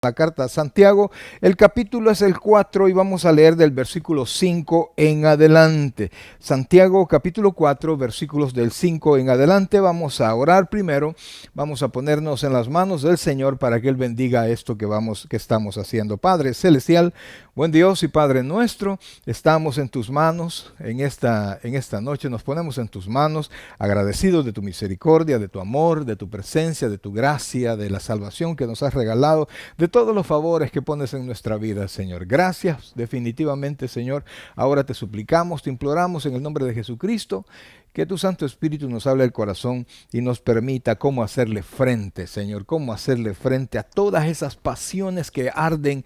La carta a Santiago, el capítulo es el 4 y vamos a leer del versículo 5 en adelante. Santiago capítulo 4, versículos del 5 en adelante. Vamos a orar primero, vamos a ponernos en las manos del Señor para que Él bendiga esto que estamos haciendo. Padre Celestial, buen Dios y Padre nuestro, estamos en tus manos en esta noche, nos ponemos en tus manos, agradecidos de tu misericordia, de tu amor, de tu presencia, de tu gracia, de la salvación que nos has regalado, de todos los favores que pones en nuestra vida, Señor. Gracias, definitivamente, Señor. Ahora te suplicamos, te imploramos en el nombre de Jesucristo, que tu Santo Espíritu nos hable el corazón y nos permita cómo hacerle frente, Señor, cómo hacerle frente a todas esas pasiones que arden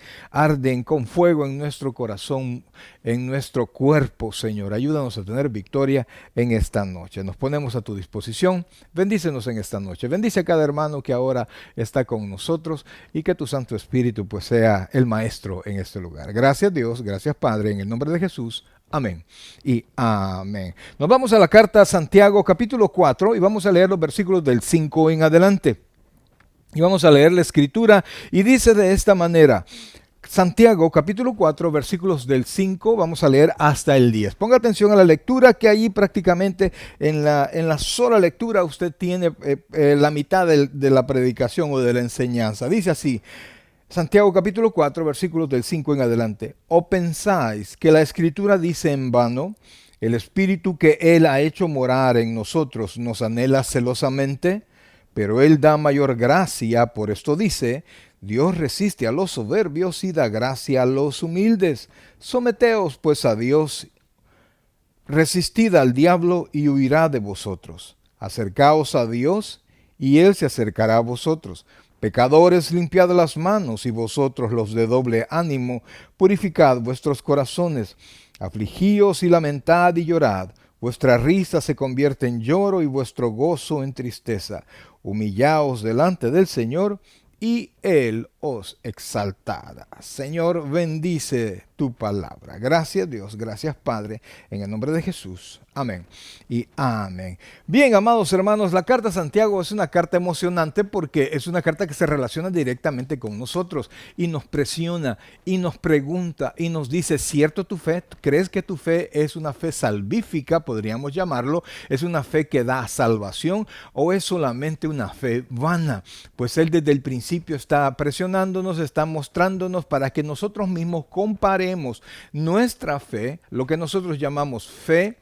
con fuego en nuestro corazón, en nuestro cuerpo, Señor. Ayúdanos a tener victoria en esta noche. Nos ponemos a tu disposición. Bendícenos en esta noche. Bendice a cada hermano que ahora está con nosotros y que tu Santo Espíritu pues sea el maestro en este lugar. Gracias Dios, gracias Padre, en el nombre de Jesús. Amén y amén. Nos vamos a la carta a Santiago capítulo 4 y vamos a leer los versículos del 5 en adelante. Y vamos a leer la escritura y dice de esta manera: Santiago capítulo 4 versículos del 5, vamos a leer hasta el 10. Ponga atención a la lectura, que allí prácticamente en la sola lectura usted tiene la mitad de la predicación o de la enseñanza. Dice así, Santiago capítulo 4 versículos del 5 en adelante: ¿O pensáis que la escritura dice en vano, el espíritu que él ha hecho morar en nosotros nos anhela celosamente? Pero él da mayor gracia, por esto dice, Dios resiste a los soberbios y da gracia a los humildes. Someteos pues a Dios, resistid al diablo y huirá de vosotros. Acercaos a Dios y él se acercará a vosotros. Pecadores, limpiad las manos, y vosotros los de doble ánimo, purificad vuestros corazones. Afligíos y lamentad y llorad. Vuestra risa se convierte en lloro y vuestro gozo en tristeza. Humillaos delante del Señor y Él os exaltará. Señor, bendice tu palabra. Gracias Dios, gracias Padre, en el nombre de Jesús. Amén y amén. Bien, amados hermanos, la carta a Santiago es una carta emocionante porque es una carta que se relaciona directamente con nosotros y nos presiona y nos pregunta y nos dice, ¿cierto tu fe? ¿Crees que tu fe es una fe salvífica, podríamos llamarlo? ¿Es una fe que da salvación o es solamente una fe vana? Pues Él desde el principio está presionándonos, está mostrándonos para que nosotros mismos comparemos nuestra fe, lo que nosotros llamamos fe,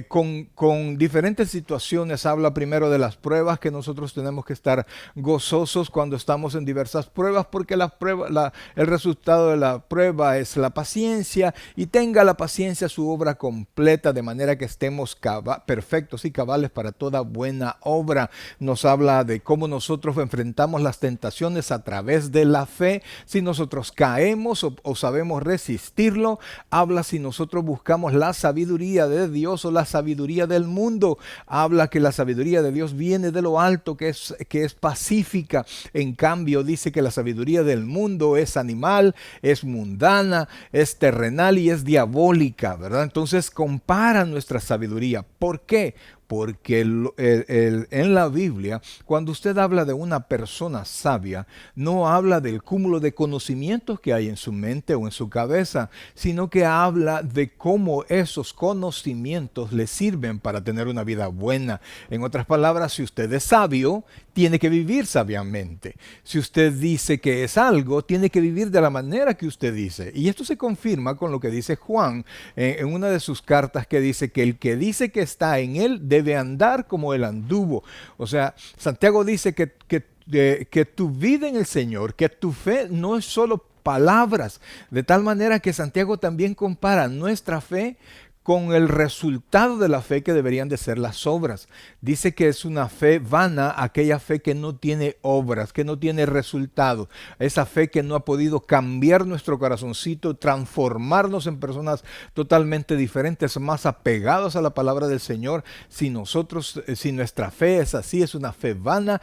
con diferentes situaciones. Habla primero de las pruebas, que nosotros tenemos que estar gozosos cuando estamos en diversas pruebas, porque el resultado de la prueba es la paciencia, y tenga la paciencia su obra completa, de manera que estemos perfectos y cabales para toda buena obra. Nos habla de cómo nosotros enfrentamos las tentaciones a través de la fe, si nosotros caemos o sabemos resistirlo. Habla si nosotros buscamos la sabiduría de Dios o la sabiduría del mundo. Habla que la sabiduría de Dios viene de lo alto, que es pacífica. En cambio, dice que la sabiduría del mundo es animal, es mundana, es terrenal y es diabólica, ¿verdad? Entonces compara nuestra sabiduría. ¿Por qué? Porque en la Biblia, cuando usted habla de una persona sabia, no habla del cúmulo de conocimientos que hay en su mente o en su cabeza, sino que habla de cómo esos conocimientos le sirven para tener una vida buena. En otras palabras, si usted es sabio, tiene que vivir sabiamente. Si usted dice que es algo, tiene que vivir de la manera que usted dice. Y esto se confirma con lo que dice Juan en una de sus cartas, que dice que el que dice que está en él debe andar como él anduvo. O sea, Santiago dice que tu vida en el Señor, que tu fe no es solo palabras, de tal manera que Santiago también compara nuestra fe con el resultado de la fe, que deberían de ser las obras. Dice que es una fe vana aquella fe que no tiene obras, que no tiene resultado. Esa fe que no ha podido cambiar nuestro corazoncito, transformarnos en personas totalmente diferentes, más apegados a la palabra del Señor. Si nuestra fe es así, es una fe vana.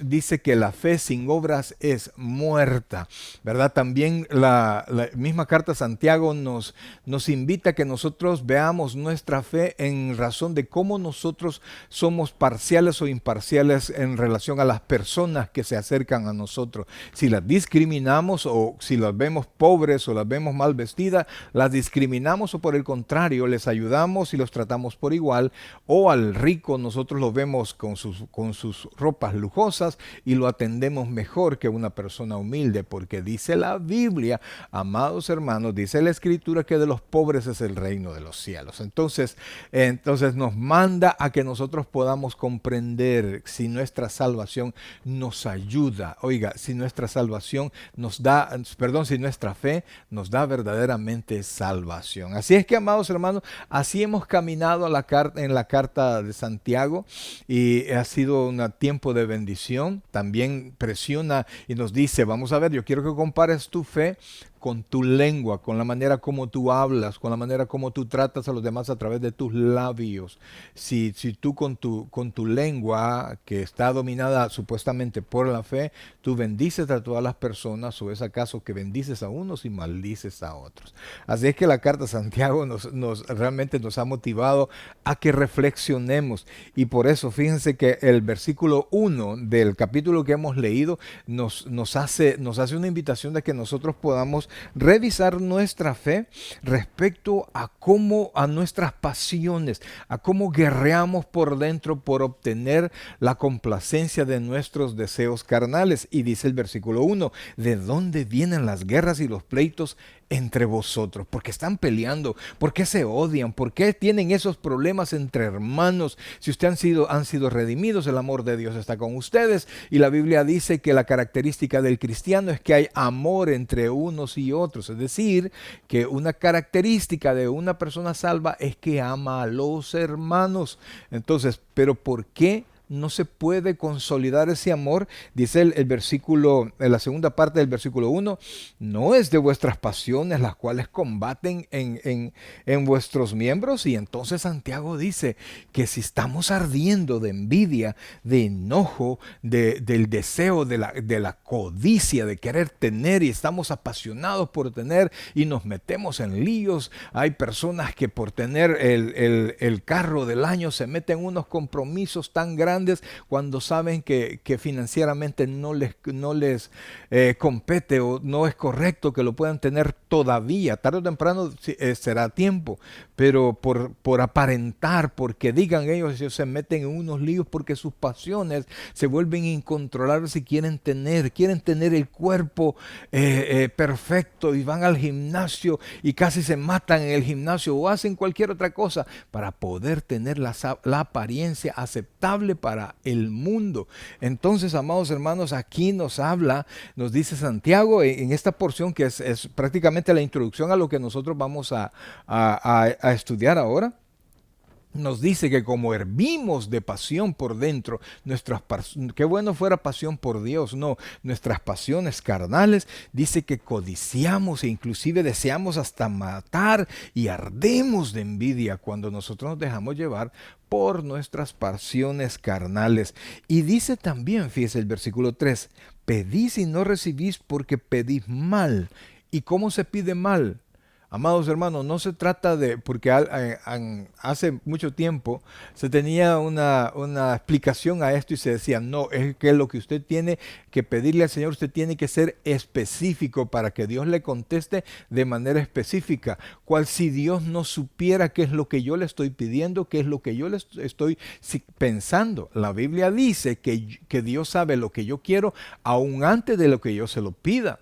Dice que la fe sin obras es muerta, ¿verdad? También la misma carta de Santiago nos invita a que nosotros veamos veamos nuestra fe en razón de cómo nosotros somos parciales o imparciales en relación a las personas que se acercan a nosotros. Si las discriminamos o si las vemos pobres o las vemos mal vestidas, las discriminamos o por el contrario les ayudamos y los tratamos por igual, o al rico nosotros lo vemos con sus ropas lujosas y lo atendemos mejor que una persona humilde, porque dice la Biblia, amados hermanos, dice la Escritura que de los pobres es el reino de los cielos. Entonces nos manda a que nosotros podamos comprender si nuestra salvación nos ayuda, oiga, si nuestra salvación nos da, perdón, si nuestra fe nos da verdaderamente salvación. Así es que, amados hermanos, así hemos caminado en la carta de Santiago y ha sido un tiempo de bendición. También presiona y nos dice, vamos a ver, yo quiero que compares tu fe con tu lengua, con la manera como tú hablas, con la manera como tú tratas a los demás a través de tus labios. Si tú con tu lengua, que está dominada supuestamente por la fe, tú bendices a todas las personas, o es acaso que bendices a unos y maldices a otros. Así es que la carta de Santiago realmente nos ha motivado a que reflexionemos, y por eso fíjense que el versículo 1 del capítulo que hemos leído nos hace una invitación de que nosotros podamos revisar nuestra fe respecto a nuestras pasiones, a cómo guerreamos por dentro por obtener la complacencia de nuestros deseos carnales. Y dice el versículo 1, ¿de dónde vienen las guerras y los pleitos entre vosotros? ¿Por qué están peleando? ¿Por qué se odian? ¿Por qué tienen esos problemas entre hermanos? Si ustedes han sido redimidos, el amor de Dios está con ustedes, y la Biblia dice que la característica del cristiano es que hay amor entre unos y otros, es decir, que una característica de una persona salva es que ama a los hermanos. Entonces, ¿pero por qué no se puede consolidar ese amor? Dice el versículo, en la segunda parte del versículo 1, no es de vuestras pasiones las cuales combaten en vuestros miembros. Y entonces Santiago dice que si estamos ardiendo de envidia, de enojo, del deseo, de la codicia, de querer tener, y estamos apasionados por tener y nos metemos en líos. Hay personas que por tener el carro del año se meten en unos compromisos tan grandes cuando saben que financieramente no les compete o no es correcto que lo puedan tener todavía. Tarde o temprano será tiempo, pero por aparentar, porque digan ellos se meten en unos líos porque sus pasiones se vuelven incontrolables y quieren tener el cuerpo perfecto, y van al gimnasio y casi se matan en el gimnasio o hacen cualquier otra cosa para poder tener la apariencia aceptable para el mundo. Entonces, amados hermanos, aquí nos dice Santiago en esta porción que es prácticamente la introducción a lo que nosotros vamos a estudiar ahora. Nos dice que como hervimos de pasión por dentro, qué bueno fuera pasión por Dios, no, nuestras pasiones carnales, dice que codiciamos e inclusive deseamos hasta matar y ardemos de envidia cuando nosotros nos dejamos llevar por nuestras pasiones carnales. Y dice también, fíjese el versículo 3, pedís y no recibís porque pedís mal. ¿Y cómo se pide mal? Amados hermanos, no se trata porque hace mucho tiempo se tenía una explicación a esto y se decía, no, es que lo que usted tiene que pedirle al Señor, usted tiene que ser específico para que Dios le conteste de manera específica, cual si Dios no supiera qué es lo que yo le estoy pidiendo, qué es lo que yo le estoy pensando. La Biblia dice que Dios sabe lo que yo quiero aún antes de lo que yo se lo pida.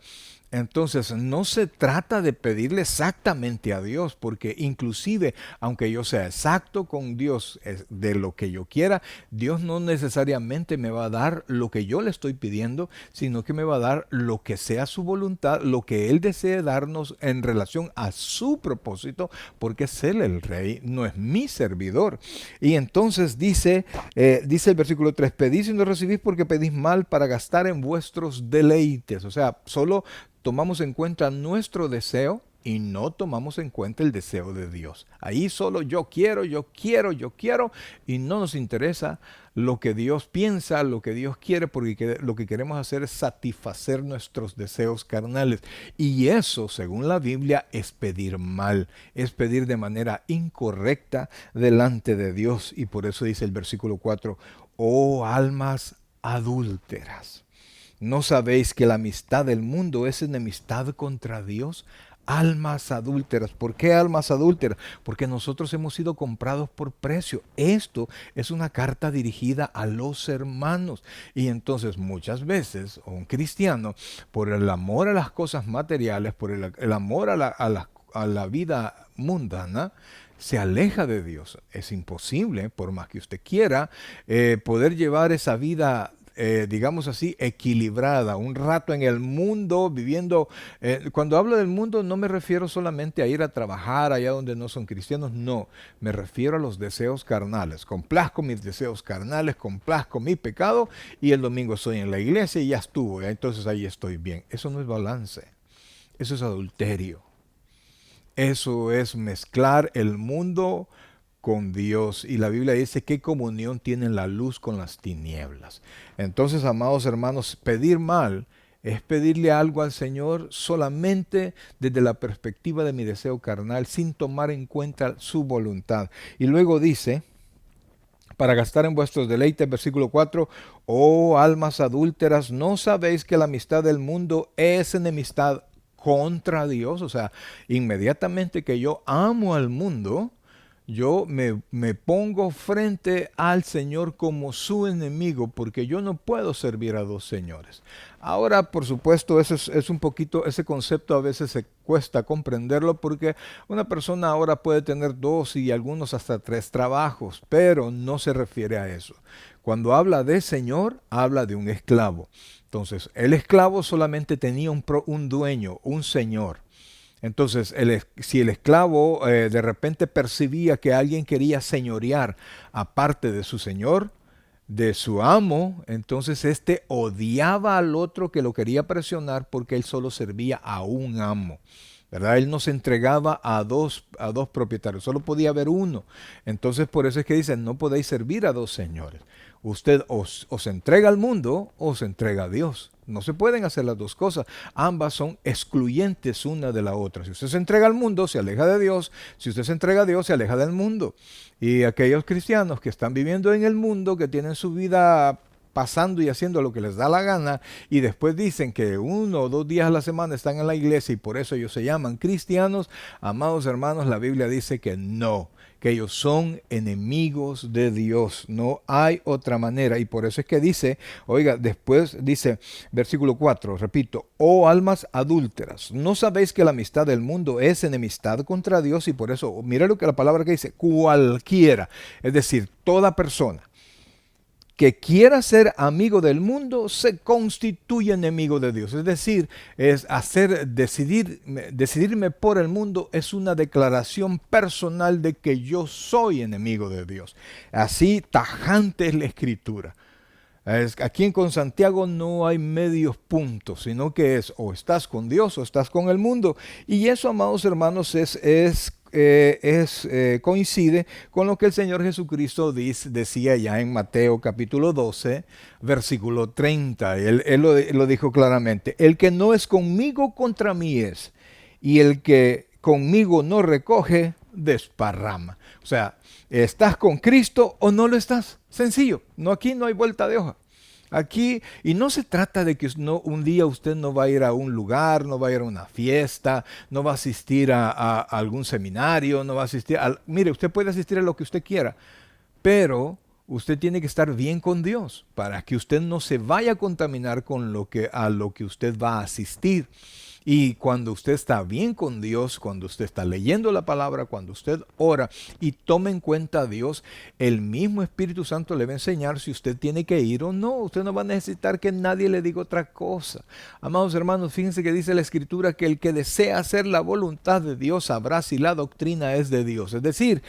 Entonces no se trata de pedirle exactamente a Dios, porque inclusive aunque yo sea exacto con Dios de lo que yo quiera, Dios no necesariamente me va a dar lo que yo le estoy pidiendo, sino que me va a dar lo que sea su voluntad, lo que Él desee darnos en relación a su propósito, porque es Él el Rey, no es mi servidor. Y entonces dice el versículo 3, pedís y no recibís porque pedís mal para gastar en vuestros deleites. O sea, solo tomamos en cuenta nuestro deseo y no tomamos en cuenta el deseo de Dios. Ahí solo yo quiero, yo quiero, yo quiero, y no nos interesa lo que Dios piensa, lo que Dios quiere, porque lo que queremos hacer es satisfacer nuestros deseos carnales. Y eso, según la Biblia, es pedir mal, es pedir de manera incorrecta delante de Dios. Y por eso dice el versículo 4, oh almas adúlteras, ¿no sabéis que la amistad del mundo es enemistad contra Dios? Almas adúlteras. ¿Por qué almas adúlteras? Porque nosotros hemos sido comprados por precio. Esto es una carta dirigida a los hermanos. Y entonces muchas veces un cristiano, por el amor a las cosas materiales, por el amor a la vida mundana, se aleja de Dios. Es imposible, por más que usted quiera, poder llevar esa vida digamos así, equilibrada, un rato en el mundo, viviendo. Cuando hablo del mundo no me refiero solamente a ir a trabajar allá donde no son cristianos, no, me refiero a los deseos carnales. Complazco mis deseos carnales, complazco mi pecado y el domingo estoy en la iglesia y ya estuvo, entonces ahí estoy bien. Eso no es balance, eso es adulterio. Eso es mezclar el mundo con Dios. Y la Biblia dice qué comunión tiene la luz con las tinieblas. Entonces, amados hermanos, pedir mal es pedirle algo al Señor solamente desde la perspectiva de mi deseo carnal, sin tomar en cuenta su voluntad. Y luego dice, para gastar en vuestros deleites, versículo 4, oh almas adúlteras, ¿no sabéis que la amistad del mundo es enemistad contra Dios? O sea, inmediatamente que yo amo al mundo, yo me pongo frente al Señor como su enemigo, porque yo no puedo servir a dos señores. Ahora, por supuesto, eso es un poquito, ese concepto a veces se cuesta comprenderlo, porque una persona ahora puede tener dos y algunos hasta tres trabajos, pero no se refiere a eso. Cuando habla de señor, habla de un esclavo. Entonces, el esclavo solamente tenía un dueño, un señor. Entonces, si el esclavo de repente percibía que alguien quería señorear aparte de su señor, de su amo, entonces éste odiaba al otro que lo quería presionar porque él solo servía a un amo, ¿verdad? Él no se entregaba a dos propietarios, solo podía haber uno. Entonces, por eso es que dicen, no podéis servir a dos señores. Usted os entrega al mundo o se entrega a Dios. No se pueden hacer las dos cosas. Ambas son excluyentes una de la otra. Si usted se entrega al mundo, se aleja de Dios. Si usted se entrega a Dios, se aleja del mundo. Y aquellos cristianos que están viviendo en el mundo, que tienen su vida pasando y haciendo lo que les da la gana, y después dicen que 1 o 2 días a la semana están en la iglesia y por eso ellos se llaman cristianos, amados hermanos, la Biblia dice que no, que ellos son enemigos de Dios. No hay otra manera. Y por eso es que dice, oiga, después dice, versículo 4, repito, oh almas adúlteras, ¿no sabéis que la amistad del mundo es enemistad contra Dios? Y por eso, mira lo que la palabra que dice, cualquiera, es decir, toda persona que quiera ser amigo del mundo se constituye enemigo de Dios. Es decir, decidirme por el mundo es una declaración personal de que yo soy enemigo de Dios. Así tajante es la Escritura. Aquí con Santiago no hay medios puntos, sino que es o estás con Dios o estás con el mundo. Y eso, amados hermanos, coincide con lo que el Señor Jesucristo decía ya en Mateo capítulo 12, versículo 30. Él lo dijo claramente, el que no es conmigo contra mí es, y el que conmigo no recoge, desparrama. O sea, ¿estás con Cristo o no lo estás? Sencillo, aquí no hay vuelta de hoja. Aquí, y no se trata de que un día usted no va a ir a un lugar, no va a ir a una fiesta, no va a asistir a algún seminario, no va a asistir mire, usted puede asistir a lo que usted quiera, pero usted tiene que estar bien con Dios para que usted no se vaya a contaminar con a lo que usted va a asistir. Y cuando usted está bien con Dios, cuando usted está leyendo la palabra, cuando usted ora y toma en cuenta a Dios, el mismo Espíritu Santo le va a enseñar si usted tiene que ir o no. Usted no va a necesitar que nadie le diga otra cosa. Amados hermanos, fíjense que dice la Escritura que el que desea hacer la voluntad de Dios sabrá si la doctrina es de Dios. Es decir,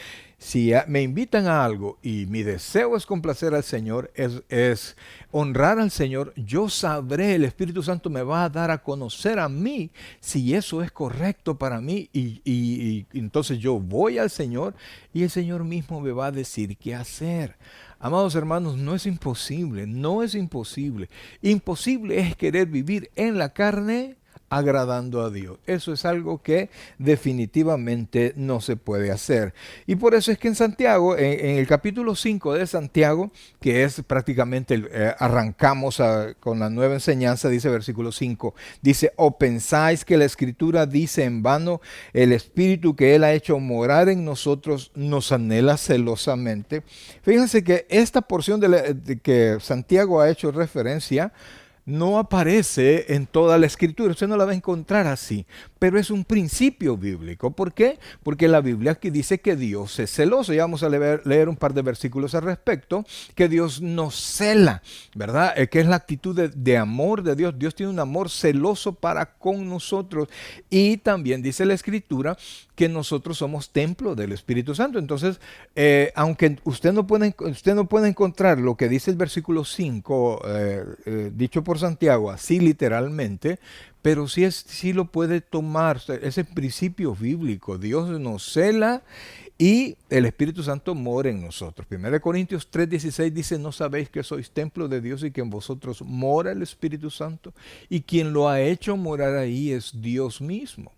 Si me invitan a algo y mi deseo es complacer al Señor, es honrar al Señor, yo sabré, el Espíritu Santo me va a dar a conocer a mí si eso es correcto para mí y entonces yo voy al Señor y el Señor mismo me va a decir qué hacer. Amados hermanos, no es imposible, no es imposible. Imposible es querer vivir en la carne agradando a Dios. Eso es algo que definitivamente no se puede hacer. Y por eso es que en Santiago, en el capítulo 5 de Santiago, que es prácticamente, arrancamos con la nueva enseñanza, dice versículo 5, dice, ¿o pensáis que la Escritura dice en vano, el Espíritu que Él ha hecho morar en nosotros nos anhela celosamente? Fíjense que esta porción de que Santiago ha hecho referencia, no aparece en toda la escritura, usted no la va a encontrar así, pero es un principio bíblico. ¿Por qué? Porque la Biblia aquí dice que Dios es celoso. Ya vamos a leer un par de versículos al respecto, que Dios nos cela, ¿verdad? Que es la actitud de amor de Dios. Dios tiene un amor celoso para con nosotros. Y también dice la escritura que nosotros somos templo del Espíritu Santo. Entonces, aunque usted no puede encontrar lo que dice el versículo 5, dicho por Santiago, así literalmente, pero sí lo puede tomar, ese principio bíblico. Dios nos cela y el Espíritu Santo mora en nosotros. 1 Corintios 3:16 dice, ¿no sabéis que sois templo de Dios y que en vosotros mora el Espíritu Santo? Y quien lo ha hecho morar ahí es Dios mismo.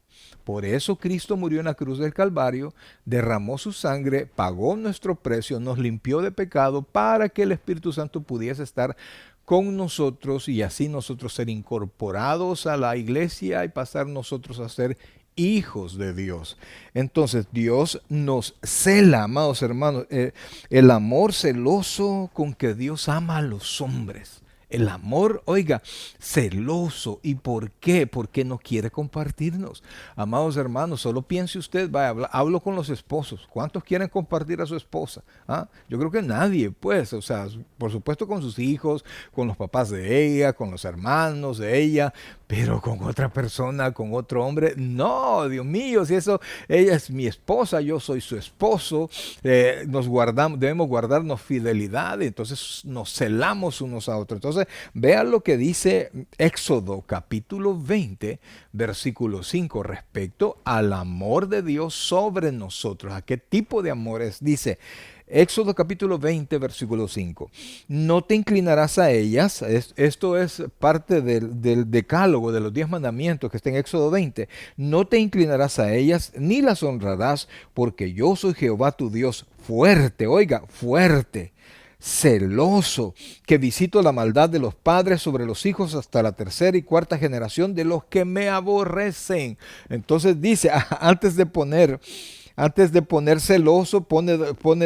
Por eso Cristo murió en la cruz del Calvario, derramó su sangre, pagó nuestro precio, nos limpió de pecado para que el Espíritu Santo pudiese estar con nosotros y así nosotros ser incorporados a la iglesia y pasar nosotros a ser hijos de Dios. Entonces Dios nos cela, amados hermanos, el amor celoso con que Dios ama a los hombres. El amor, oiga, celoso. ¿Y por qué? Porque no quiere compartirnos. Amados hermanos, solo piense usted, vaya, hablo con los esposos. ¿Cuántos quieren compartir a su esposa? ¿Ah? Yo creo que nadie, pues, o sea, por supuesto con sus hijos, con los papás de ella, con los hermanos de ella, pero con otra persona, con otro hombre, no, Dios mío, si eso, ella es mi esposa, yo soy su esposo, debemos guardarnos fidelidad, entonces nos celamos unos a otros. Entonces, vean lo que dice Éxodo capítulo 20, versículo 5, respecto al amor de Dios sobre nosotros. ¿A qué tipo de amor es? Dice, Éxodo capítulo 20, versículo 5. No te inclinarás a ellas. Esto es parte del decálogo de los 10 mandamientos que está en Éxodo 20. No te inclinarás a ellas ni las honrarás, porque yo soy Jehová tu Dios fuerte, oiga, fuerte, celoso, que visito la maldad de los padres sobre los hijos hasta la tercera y cuarta generación de los que me aborrecen. Entonces dice, antes de poner celoso,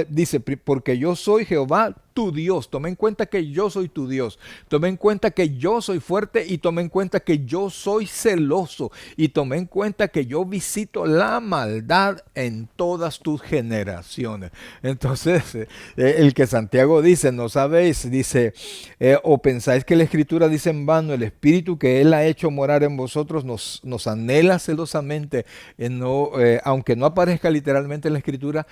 dice, porque yo soy Jehová tu Dios. Toma en cuenta que yo soy tu Dios. Toma en cuenta que yo soy fuerte y toma en cuenta que yo soy celoso. Y toma en cuenta que yo visito la maldad en todas tus generaciones. Entonces, el que Santiago dice, no sabéis, dice, o pensáis que la Escritura dice en vano, el Espíritu que Él ha hecho morar en vosotros nos anhela celosamente, aunque no aparezca literalmente en la Escritura,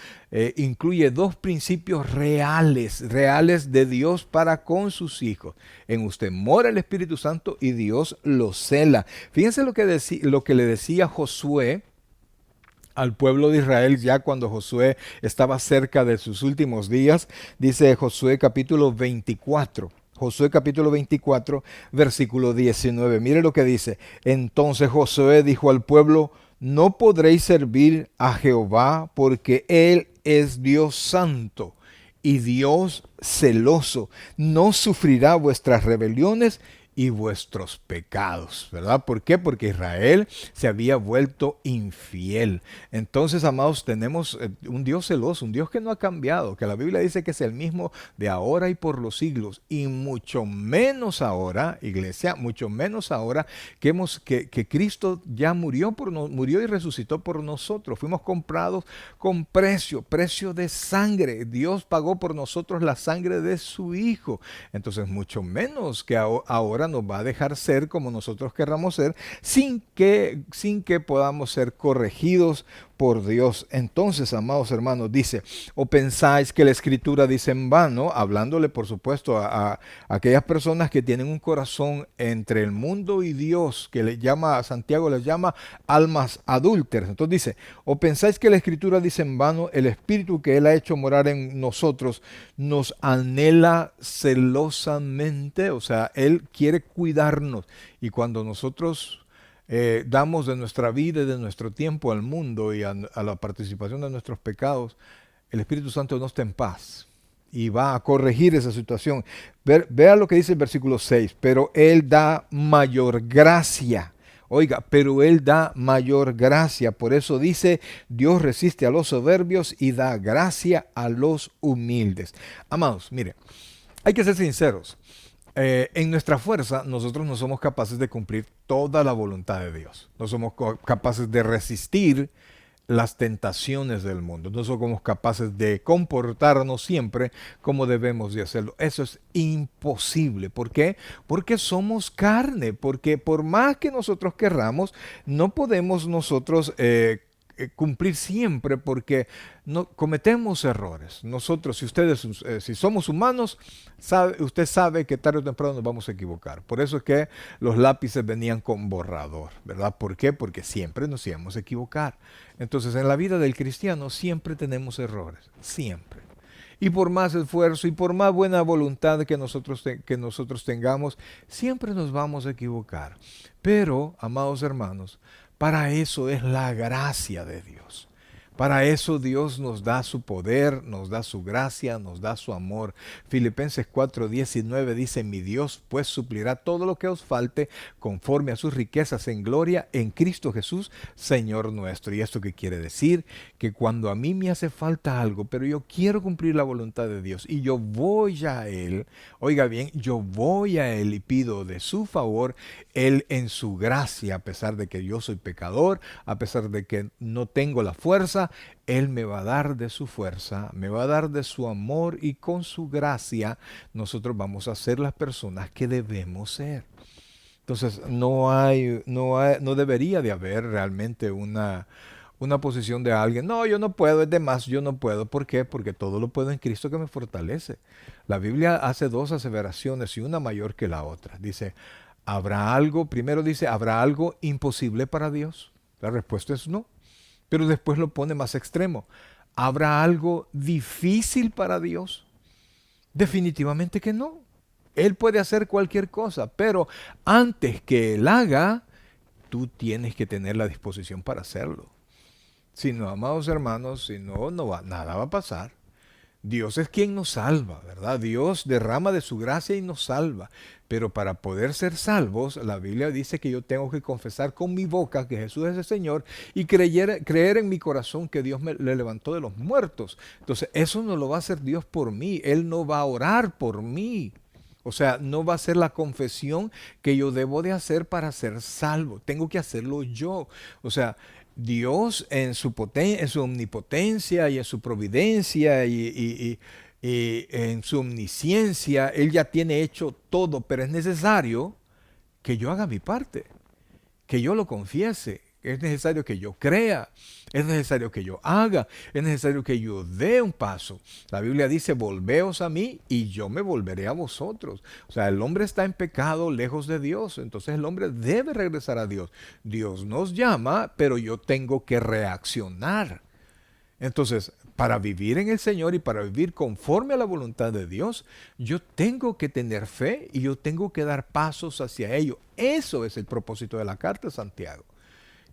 incluye dos principios reales de Dios para con sus hijos. En usted mora el Espíritu Santo y Dios lo cela. Fíjense lo que le decía Josué al pueblo de Israel ya cuando Josué estaba cerca de sus últimos días. Dice Josué capítulo 24. Josué capítulo 24, versículo 19. Mire lo que dice. Entonces Josué dijo al pueblo, no podréis servir a Jehová porque Él es Dios santo y Dios celoso. No sufrirá vuestras rebeliones y vuestros pecados, ¿verdad? ¿Por qué? Porque Israel se había vuelto infiel. Entonces, amados, tenemos un Dios celoso, un Dios que no ha cambiado, que la Biblia dice que es el mismo de ahora y por los siglos, y mucho menos ahora, iglesia, mucho menos ahora que Cristo ya murió y resucitó por nosotros. Fuimos comprados con precio de sangre. Dios pagó por nosotros la sangre de su Hijo. Entonces, mucho menos que ahora nos va a dejar ser como nosotros querramos ser, sin que podamos ser corregidos por Dios. Entonces, amados hermanos, dice, o pensáis que la escritura dice en vano, hablándole por supuesto a aquellas personas que tienen un corazón entre el mundo y Dios, que le llama, a Santiago les llama almas adúlteras. Entonces dice, o pensáis que la escritura dice en vano, el espíritu que Él ha hecho morar en nosotros nos anhela celosamente, o sea, Él quiere cuidarnos. Y cuando nosotros damos de nuestra vida y de nuestro tiempo al mundo y a la participación de nuestros pecados, el Espíritu Santo no está en paz y va a corregir esa situación. Vea lo que dice el versículo 6, pero Él da mayor gracia. Oiga, pero Él da mayor gracia. Por eso dice, Dios resiste a los soberbios y da gracia a los humildes. Amados, mire, hay que ser sinceros. En nuestra fuerza, nosotros no somos capaces de cumplir toda la voluntad de Dios. No somos capaces de resistir las tentaciones del mundo. No somos capaces de comportarnos siempre como debemos de hacerlo. Eso es imposible. ¿Por qué? Porque somos carne. Porque por más que nosotros querramos, no podemos nosotros cumplir siempre porque no cometemos errores. Nosotros, si somos humanos, usted sabe que tarde o temprano nos vamos a equivocar. Por eso es que los lápices venían con borrador, ¿verdad? ¿Por qué? Porque siempre nos íbamos a equivocar. Entonces, en la vida del cristiano siempre tenemos errores, siempre. Y por más esfuerzo y por más buena voluntad que nosotros tengamos, siempre nos vamos a equivocar. Pero, amados hermanos, para eso es la gracia de Dios. Para eso Dios nos da su poder, nos da su gracia, nos da su amor. Filipenses 4:19 dice, mi Dios pues suplirá todo lo que os falte conforme a sus riquezas en gloria en Cristo Jesús, Señor nuestro. ¿Y esto qué quiere decir? Que cuando a mí me hace falta algo, pero yo quiero cumplir la voluntad de Dios y yo voy a Él, oiga bien, yo voy a Él y pido de su favor, Él en su gracia, a pesar de que yo soy pecador, a pesar de que no tengo la fuerza, Él me va a dar de su fuerza, me va a dar de su amor y con su gracia nosotros vamos a ser las personas que debemos ser. Entonces no debería de haber realmente una posición de alguien, no, yo no puedo, es de más, yo no puedo. ¿Por qué? Porque todo lo puedo en Cristo que me fortalece. La Biblia hace dos aseveraciones y una mayor que la otra. Dice, primero dice, ¿habrá algo imposible para Dios? La respuesta es no. Pero después lo pone más extremo. ¿Habrá algo difícil para Dios? Definitivamente que no. Él puede hacer cualquier cosa, pero antes que Él haga, tú tienes que tener la disposición para hacerlo. Si no, amados hermanos, si no, nada va a pasar. Dios es quien nos salva, ¿verdad? Dios derrama de su gracia y nos salva. Pero para poder ser salvos, la Biblia dice que yo tengo que confesar con mi boca que Jesús es el Señor y creer en mi corazón que Dios le levantó de los muertos. Entonces, eso no lo va a hacer Dios por mí. Él no va a orar por mí. O sea, no va a ser la confesión que yo debo de hacer para ser salvo. Tengo que hacerlo yo. O sea, Dios en su omnipotencia y en su providencia y en su omnisciencia, Él ya tiene hecho todo, pero es necesario que yo haga mi parte, que yo lo confiese. Es necesario que yo crea, es necesario que yo haga, es necesario que yo dé un paso. La Biblia dice, volveos a mí y yo me volveré a vosotros. O sea, el hombre está en pecado lejos de Dios, entonces el hombre debe regresar a Dios. Dios nos llama, pero yo tengo que reaccionar. Entonces, para vivir en el Señor y para vivir conforme a la voluntad de Dios, yo tengo que tener fe y yo tengo que dar pasos hacia ello. Eso es el propósito de la carta de Santiago.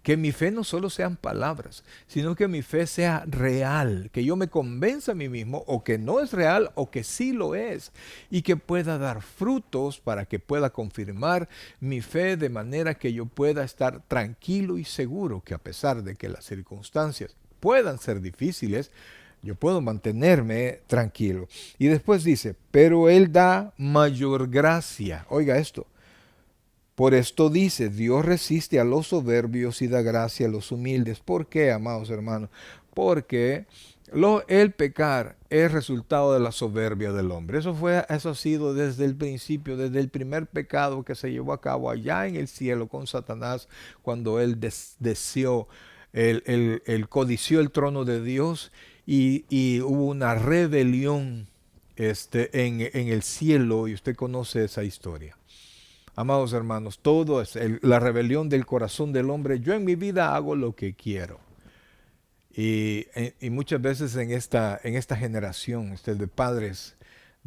Que mi fe no solo sean palabras, sino que mi fe sea real, que yo me convenza a mí mismo o que no es real o que sí lo es y que pueda dar frutos para que pueda confirmar mi fe de manera que yo pueda estar tranquilo y seguro que a pesar de que las circunstancias puedan ser difíciles, yo puedo mantenerme tranquilo. Y después dice, pero Él da mayor gracia. Oiga esto. Por esto dice, Dios resiste a los soberbios y da gracia a los humildes. ¿Por qué, amados hermanos? Porque el pecar es resultado de la soberbia del hombre. Eso ha sido desde el principio, desde el primer pecado que se llevó a cabo allá en el cielo con Satanás, cuando él deseó Él codició el trono de Dios y hubo una rebelión en el cielo, y usted conoce esa historia. Amados hermanos, todo es la rebelión del corazón del hombre. Yo en mi vida hago lo que quiero. Y muchas veces en esta generación de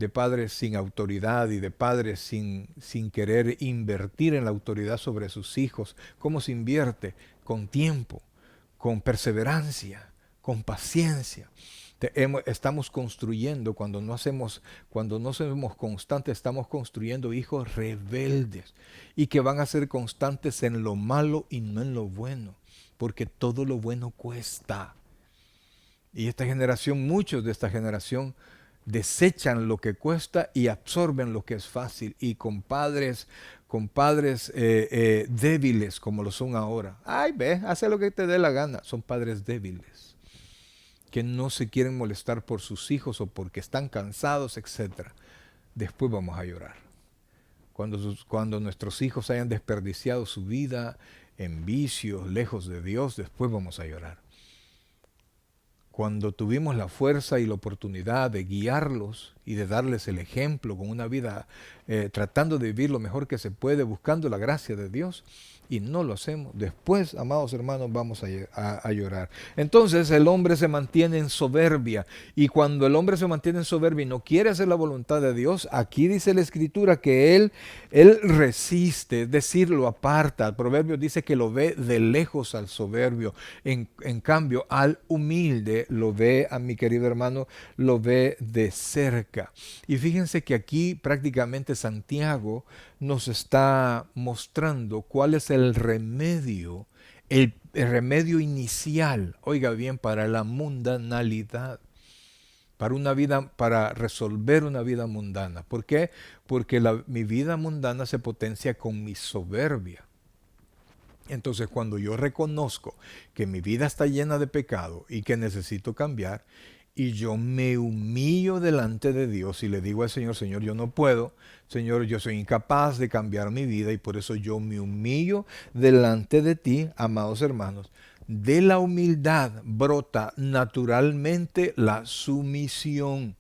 padres sin autoridad y de padres sin querer invertir en la autoridad sobre sus hijos, ¿cómo se invierte? Con tiempo, con perseverancia, con paciencia. Estamos construyendo, cuando no somos constantes, estamos construyendo hijos rebeldes y que van a ser constantes en lo malo y no en lo bueno, porque todo lo bueno cuesta. Y esta generación, muchos de esta generación, desechan lo que cuesta y absorben lo que es fácil. Y con padres débiles como lo son ahora. Ay, ve, hace lo que te dé la gana. Son padres débiles, que no se quieren molestar por sus hijos o porque están cansados, etc. Después vamos a llorar. Cuando nuestros hijos hayan desperdiciado su vida en vicios, lejos de Dios, después vamos a llorar. Cuando tuvimos la fuerza y la oportunidad de guiarlos y de darles el ejemplo con una vida tratando de vivir lo mejor que se puede, buscando la gracia de Dios, y no lo hacemos, después, amados hermanos, vamos a llorar. Entonces el hombre se mantiene en soberbia, y cuando el hombre se mantiene en soberbia y no quiere hacer la voluntad de Dios, aquí dice la Escritura que él resiste, es decir, lo aparta. El proverbio dice que lo ve de lejos al soberbio, en cambio al humilde lo ve, a mi querido hermano, lo ve de cerca. Y fíjense que aquí prácticamente Santiago nos está mostrando cuál es el remedio, el remedio inicial, oiga bien, para la mundanalidad, para resolver una vida mundana. ¿Por qué? Porque mi vida mundana se potencia con mi soberbia. Entonces, cuando yo reconozco que mi vida está llena de pecado y que necesito cambiar, y yo me humillo delante de Dios y le digo al Señor, Señor, yo no puedo, Señor, yo soy incapaz de cambiar mi vida, y por eso yo me humillo delante de ti, amados hermanos. De la humildad brota naturalmente la sumisión.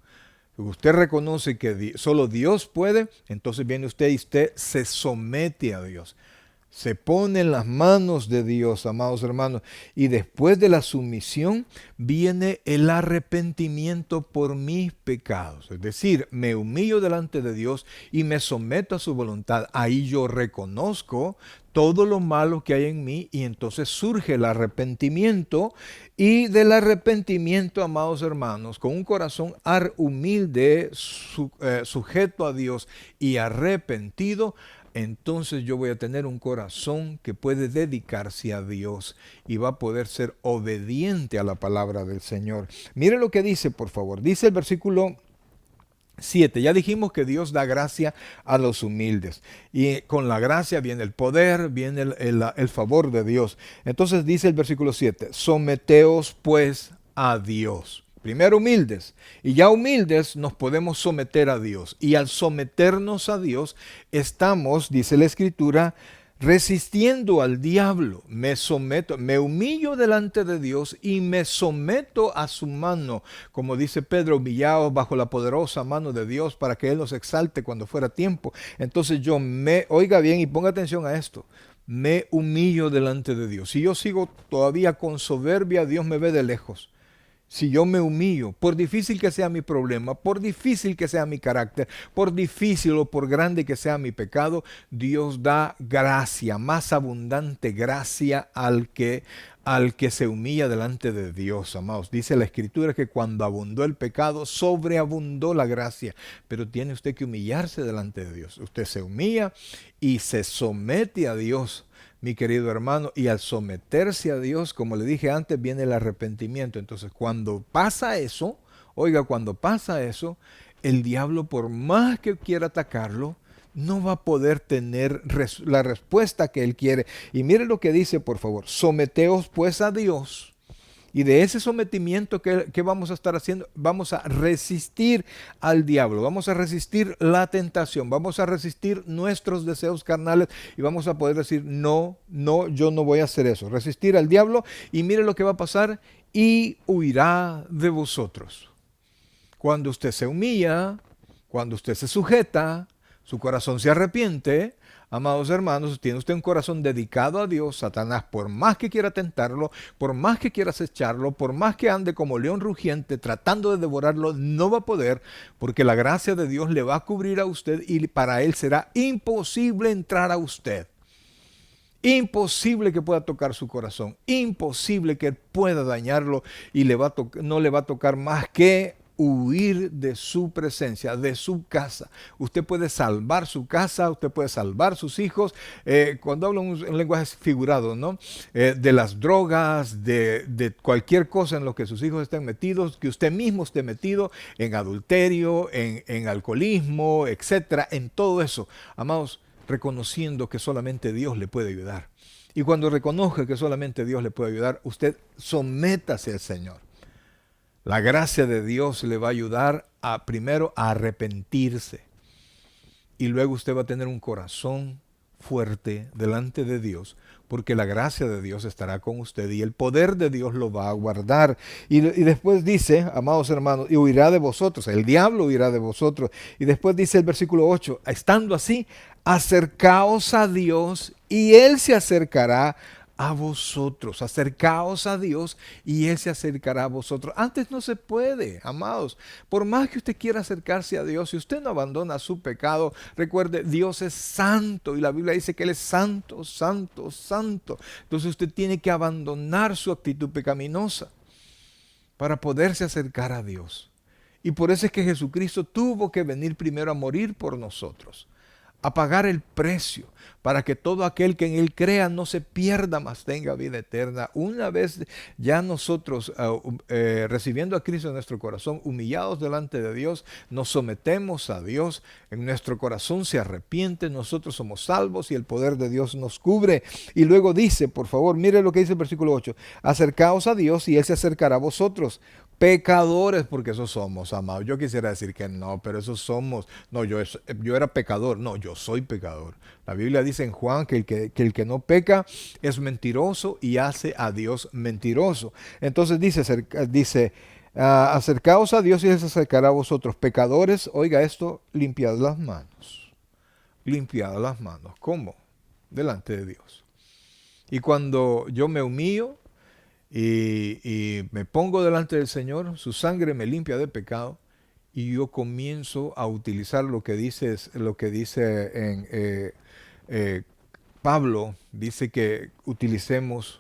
Usted reconoce que solo Dios puede, entonces viene usted y usted se somete a Dios. Se pone en las manos de Dios, amados hermanos, y después de la sumisión viene el arrepentimiento por mis pecados. Es decir, me humillo delante de Dios y me someto a su voluntad. Ahí yo reconozco todo lo malo que hay en mí, y entonces surge el arrepentimiento, y del arrepentimiento, amados hermanos, con un corazón humilde, sujeto a Dios y arrepentido, entonces yo voy a tener un corazón que puede dedicarse a Dios y va a poder ser obediente a la palabra del Señor. Mire lo que dice, por favor. Dice el versículo 7. Ya dijimos que Dios da gracia a los humildes, y con la gracia viene el poder, viene el favor de Dios. Entonces dice el versículo 7, someteos pues a Dios. Primero humildes, y ya humildes nos podemos someter a Dios. Y al someternos a Dios estamos, dice la Escritura, resistiendo al diablo. Me someto, me humillo delante de Dios y me someto a su mano. Como dice Pedro, humillaos bajo la poderosa mano de Dios para que Él nos exalte cuando fuera tiempo. Entonces oiga bien y ponga atención a esto, me humillo delante de Dios. Si yo sigo todavía con soberbia, Dios me ve de lejos. Si yo me humillo, por difícil que sea mi problema, por difícil que sea mi carácter, por difícil o por grande que sea mi pecado, Dios da gracia, más abundante gracia al que se humilla delante de Dios, amados. Dice la Escritura que cuando abundó el pecado, sobreabundó la gracia. Pero tiene usted que humillarse delante de Dios. Usted se humilla y se somete a Dios, mi querido hermano, y al someterse a Dios, como le dije antes, viene el arrepentimiento. Entonces, cuando pasa eso, el diablo, por más que quiera atacarlo, no va a poder tener la respuesta que él quiere. Y mire lo que dice, por favor, someteos pues a Dios. Y de ese sometimiento que vamos a estar haciendo, vamos a resistir al diablo, vamos a resistir la tentación, vamos a resistir nuestros deseos carnales y vamos a poder decir, no, no, yo no voy a hacer eso. Resistir al diablo y mire lo que va a pasar y huirá de vosotros. Cuando usted se humilla, cuando usted se sujeta, su corazón se arrepiente, amados hermanos, tiene usted un corazón dedicado a Dios, Satanás, por más que quiera tentarlo, por más que quiera acecharlo, por más que ande como león rugiente tratando de devorarlo, no va a poder, porque la gracia de Dios le va a cubrir a usted y para él será imposible entrar a usted. Imposible que pueda tocar su corazón, imposible que pueda dañarlo y no le va a tocar más que huir de su presencia, de su casa. Usted puede salvar su casa, usted puede salvar sus hijos. Cuando hablo en lenguaje figurado, ¿no? De las drogas, de cualquier cosa en lo que sus hijos estén metidos, que usted mismo esté metido en adulterio, en alcoholismo, etcétera, en todo eso. Amados, reconociendo que solamente Dios le puede ayudar. Y cuando reconozca que solamente Dios le puede ayudar, usted sométase al Señor. La gracia de Dios le va a ayudar primero a arrepentirse. Y luego usted va a tener un corazón fuerte delante de Dios, porque la gracia de Dios estará con usted y el poder de Dios lo va a guardar. Y después dice, amados hermanos, y huirá de vosotros, el diablo huirá de vosotros. Y después dice el versículo 8, estando así, acercaos a Dios y Él se acercará a vosotros. Acercaos a Dios y Él se acercará a vosotros. Antes no se puede, amados. Por más que usted quiera acercarse a Dios, si usted no abandona su pecado, recuerde, Dios es santo y la Biblia dice que Él es santo, santo, santo. Entonces usted tiene que abandonar su actitud pecaminosa para poderse acercar a Dios. Y por eso es que Jesucristo tuvo que venir primero a morir por nosotros, a pagar el precio, para que todo aquel que en Él crea no se pierda, mas tenga vida eterna. Una vez ya nosotros recibiendo a Cristo en nuestro corazón, humillados delante de Dios, nos sometemos a Dios, en nuestro corazón se arrepiente, nosotros somos salvos y el poder de Dios nos cubre. Y luego dice, por favor, mire lo que dice el versículo 8, acercaos a Dios y Él se acercará a vosotros. Pecadores, porque eso somos, amados. Yo quisiera decir que no, pero eso somos. No, yo era pecador. No, yo soy pecador. La Biblia dice en Juan que el que no peca es mentiroso y hace a Dios mentiroso. Entonces dice acercaos a Dios y Él se acercará a vosotros. Pecadores, oiga esto, limpiad las manos. Limpiad las manos. ¿Cómo? Delante de Dios. Y cuando yo me humillo, y me pongo delante del Señor, su sangre me limpia de pecado y yo comienzo a utilizar lo que dice en Pablo, dice que utilicemos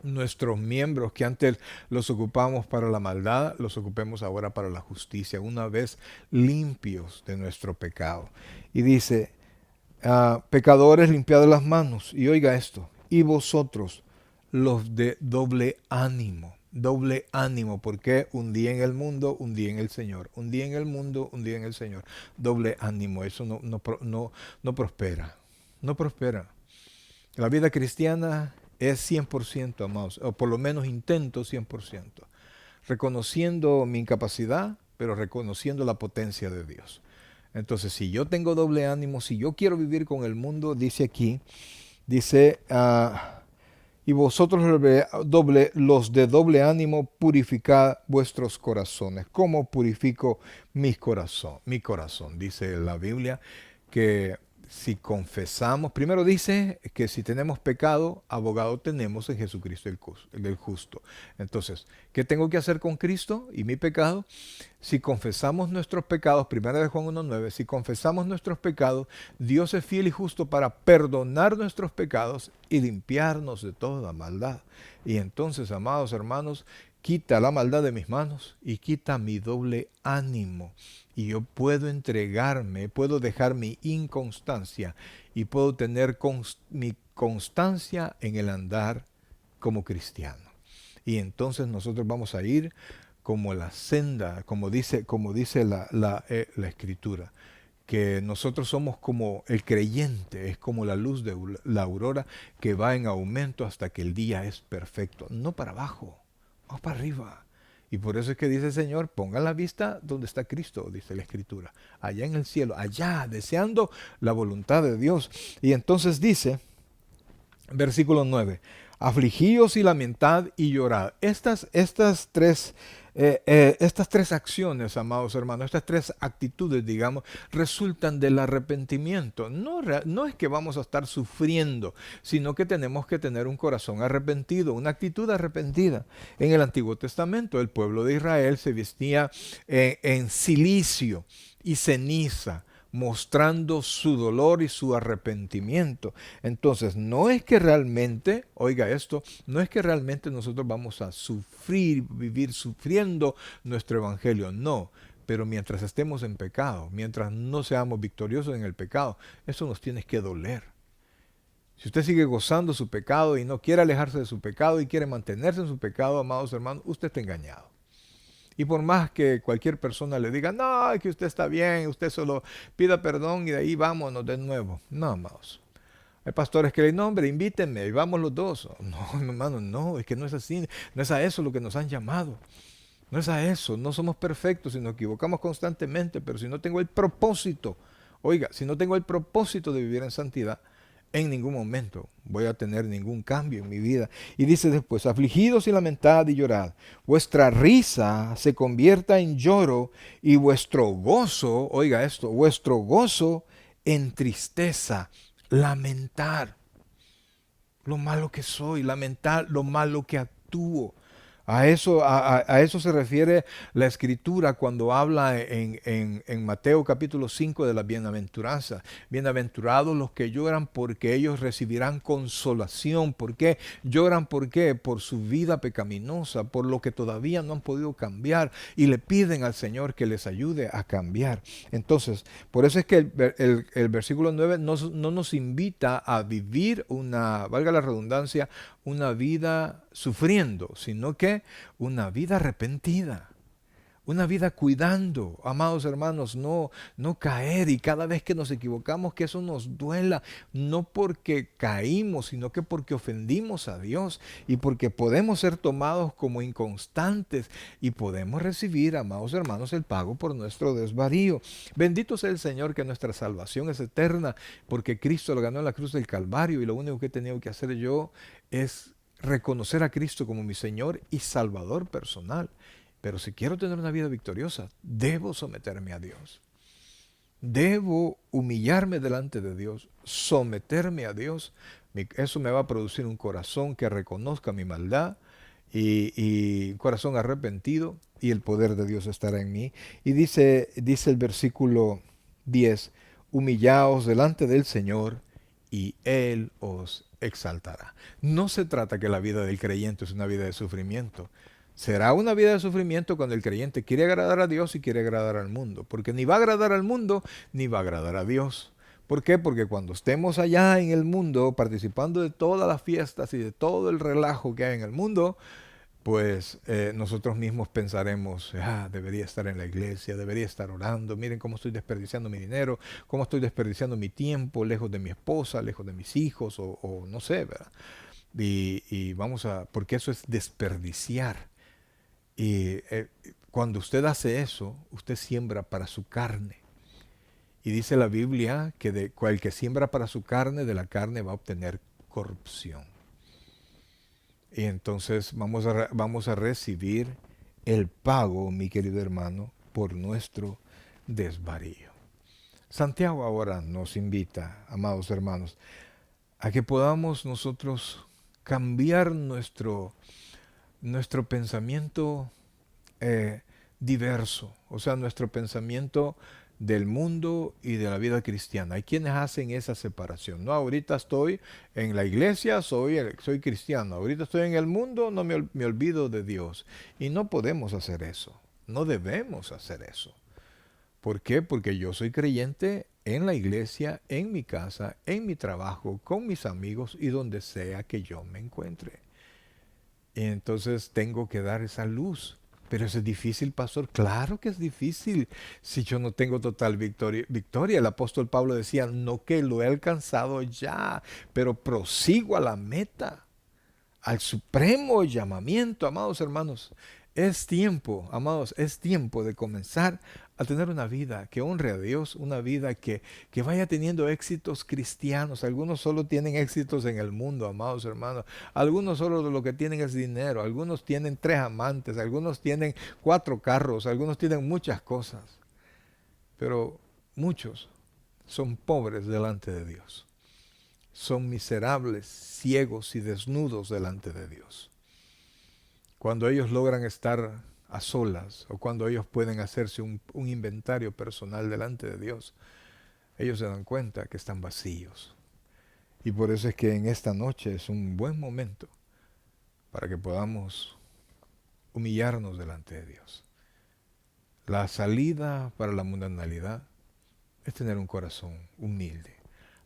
nuestros miembros que antes los ocupamos para la maldad, los ocupemos ahora para la justicia, una vez limpios de nuestro pecado. Y dice, pecadores, limpiad las manos. Y oiga esto, y vosotros, los de doble ánimo, porque un día en el mundo, un día en el Señor, un día en el mundo, un día en el Señor, doble ánimo, eso no prospera, no prospera. La vida cristiana es 100%, amados, o por lo menos intento 100%, reconociendo mi incapacidad, pero reconociendo la potencia de Dios. Entonces, si yo tengo doble ánimo, si yo quiero vivir con el mundo, dice aquí, dice, y vosotros los de doble ánimo, purificad vuestros corazones. ¿Cómo purifico mi corazón? Dice la Biblia que si confesamos, primero dice que si tenemos pecado, abogado tenemos en Jesucristo el justo. Entonces, ¿qué tengo que hacer con Cristo y mi pecado? Si confesamos nuestros pecados, 1 Juan 1:9, si confesamos nuestros pecados, Dios es fiel y justo para perdonar nuestros pecados y limpiarnos de toda maldad. Y entonces, amados hermanos, quita la maldad de mis manos y quita mi doble ánimo. Y yo puedo entregarme, puedo dejar mi inconstancia y puedo tener mi constancia en el andar como cristiano. Y entonces nosotros vamos a ir como la senda, como dice la Escritura, que nosotros somos como el creyente, es como la luz de la aurora que va en aumento hasta que el día es perfecto, no para abajo, vamos para arriba. Y por eso es que dice el Señor, pongan la vista donde está Cristo, dice la Escritura, allá en el cielo, allá, deseando la voluntad de Dios. Y entonces dice, versículo 9, afligíos y lamentad y llorad. Estas tres acciones, amados hermanos, estas tres actitudes, digamos, resultan del arrepentimiento. No es que vamos a estar sufriendo, sino que tenemos que tener un corazón arrepentido, una actitud arrepentida. En el Antiguo Testamento, el pueblo de Israel se vestía en silicio y ceniza, mostrando su dolor y su arrepentimiento. Entonces, no es que realmente, oiga esto, no es que realmente nosotros vamos a sufrir, vivir sufriendo nuestro evangelio, no. Pero mientras estemos en pecado, mientras no seamos victoriosos en el pecado, eso nos tiene que doler. Si usted sigue gozando su pecado y no quiere alejarse de su pecado y quiere mantenerse en su pecado, amados hermanos, usted está engañado. Y por más que cualquier persona le diga, no, es que usted está bien, usted solo pida perdón y de ahí vámonos de nuevo. No, amados. Hay pastores que le dicen, no, hombre, invítenme y vamos los dos. No, hermano, no, es que no es así. No es a eso lo que nos han llamado. No es a eso. No somos perfectos y nos equivocamos constantemente, pero si no tengo el propósito, oiga, si no tengo el propósito de vivir en santidad, en ningún momento voy a tener ningún cambio en mi vida. Y dice después, afligidos y lamentad y llorad, vuestra risa se convierta en lloro y vuestro gozo, oiga esto, vuestro gozo en tristeza, lamentar lo malo que soy, lamentar lo malo que actúo. A eso se refiere la escritura cuando habla en Mateo capítulo 5 de la bienaventuranza. Bienaventurados los que lloran porque ellos recibirán consolación. ¿Por qué? Lloran ¿por qué? Por su vida pecaminosa, por lo que todavía no han podido cambiar y le piden al Señor que les ayude a cambiar. Entonces, por eso es que el versículo 9 no nos invita a vivir una, valga la redundancia, una vida sufriendo, sino que una vida arrepentida, una vida cuidando, amados hermanos, no caer y cada vez que nos equivocamos que eso nos duela, no porque caímos, sino que porque ofendimos a Dios y porque podemos ser tomados como inconstantes y podemos recibir, amados hermanos, el pago por nuestro desvarío. Bendito sea el Señor que nuestra salvación es eterna porque Cristo lo ganó en la cruz del Calvario y lo único que he tenido que hacer yo es reconocer a Cristo como mi Señor y Salvador personal. Pero si quiero tener una vida victoriosa, debo someterme a Dios. Debo humillarme delante de Dios, someterme a Dios. Eso me va a producir un corazón que reconozca mi maldad y un corazón arrepentido y el poder de Dios estará en mí. Y dice el versículo 10, humillaos delante del Señor y Él os exaltará. No se trata que la vida del creyente es una vida de sufrimiento. Será una vida de sufrimiento cuando el creyente quiere agradar a Dios y quiere agradar al mundo, porque ni va a agradar al mundo ni va a agradar a Dios. ¿Por qué? Porque cuando estemos allá en el mundo participando de todas las fiestas y de todo el relajo que hay en el mundo, pues nosotros mismos pensaremos, debería estar en la iglesia, debería estar orando, miren cómo estoy desperdiciando mi dinero, cómo estoy desperdiciando mi tiempo lejos de mi esposa, lejos de mis hijos o no sé, ¿verdad? Y vamos a, porque eso es desperdiciar. Y cuando usted hace eso, usted siembra para su carne. Y dice la Biblia que de cual que siembra para su carne, de la carne va a obtener corrupción. Y entonces vamos a recibir el pago, mi querido hermano, por nuestro desvarío. Santiago ahora nos invita, amados hermanos, a que podamos nosotros cambiar nuestro pensamiento diverso, o sea, nuestro pensamiento del mundo y de la vida cristiana. Hay quienes hacen esa separación. No, ahorita estoy en la iglesia, soy cristiano. Ahorita estoy en el mundo, no me olvido de Dios. Y no podemos hacer eso. No debemos hacer eso. ¿Por qué? Porque yo soy creyente en la iglesia, en mi casa, en mi trabajo, con mis amigos y donde sea que yo me encuentre. Y entonces tengo que dar esa luz Pero eso es difícil, pastor. Claro que es difícil si yo no tengo total victoria. El apóstol Pablo decía, no que lo he alcanzado ya, pero prosigo a la meta, al supremo llamamiento, amados hermanos. Es tiempo, amados, es tiempo de comenzar a tener una vida que honre a Dios, una vida que vaya teniendo éxitos cristianos. Algunos solo tienen éxitos en el mundo, amados hermanos. Algunos solo lo que tienen es dinero. Algunos tienen 3 amantes, algunos tienen 4 carros, algunos tienen muchas cosas. Pero muchos son pobres delante de Dios. Son miserables, ciegos y desnudos delante de Dios. Cuando ellos logran estar a solas o cuando ellos pueden hacerse un inventario personal delante de Dios, ellos se dan cuenta que están vacíos. Y por eso es que en esta noche es un buen momento para que podamos humillarnos delante de Dios. La salida para la mundanalidad es tener un corazón humilde.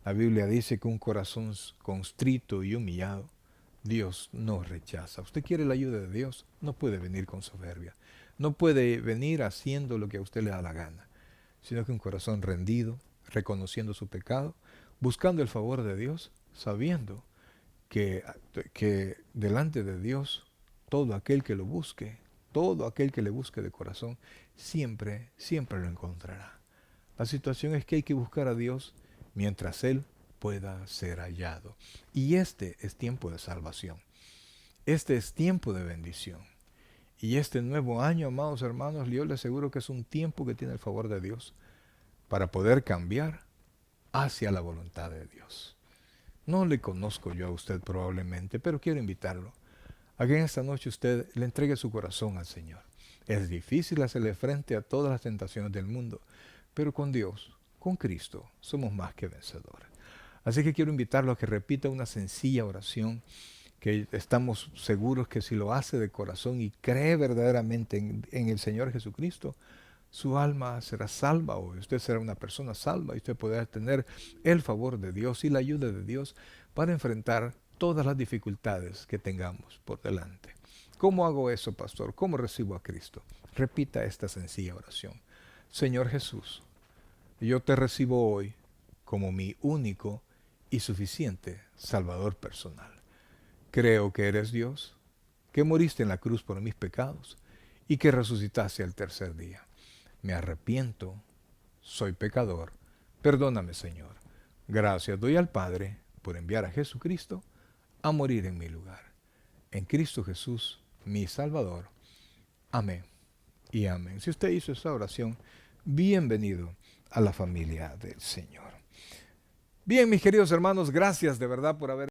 La Biblia dice que un corazón constrito y humillado, Dios no rechaza. Usted quiere la ayuda de Dios, no puede venir con soberbia. No puede venir haciendo lo que a usted le da la gana, sino que un corazón rendido, reconociendo su pecado, buscando el favor de Dios, sabiendo que delante de Dios, todo aquel que lo busque, todo aquel que le busque de corazón, siempre, siempre lo encontrará. La situación es que hay que buscar a Dios mientras Él pueda ser hallado. Y este es tiempo de salvación. Este es tiempo de bendición. Y este nuevo año, amados hermanos, yo les aseguro que es un tiempo que tiene el favor de Dios para poder cambiar hacia la voluntad de Dios. No le conozco yo a usted probablemente, pero quiero invitarlo a que en esta noche usted le entregue su corazón al Señor. Es difícil hacerle frente a todas las tentaciones del mundo, pero con Dios, con Cristo, somos más que vencedores. Así que quiero invitarlo a que repita una sencilla oración que estamos seguros que si lo hace de corazón y cree verdaderamente en el Señor Jesucristo, su alma será salva hoy. Usted será una persona salva y usted podrá tener el favor de Dios y la ayuda de Dios para enfrentar todas las dificultades que tengamos por delante. ¿Cómo hago eso, pastor? ¿Cómo recibo a Cristo? Repita esta sencilla oración. Señor Jesús, yo te recibo hoy como mi único y suficiente Salvador personal. Creo que eres Dios, que moriste en la cruz por mis pecados y que resucitaste al tercer día. Me arrepiento, soy pecador, perdóname, Señor. Gracias doy al Padre por enviar a Jesucristo a morir en mi lugar. En Cristo Jesús, mi Salvador. Amén y amén. Si usted hizo esta oración, bienvenido a la familia del Señor. Bien, mis queridos hermanos, gracias de verdad por haber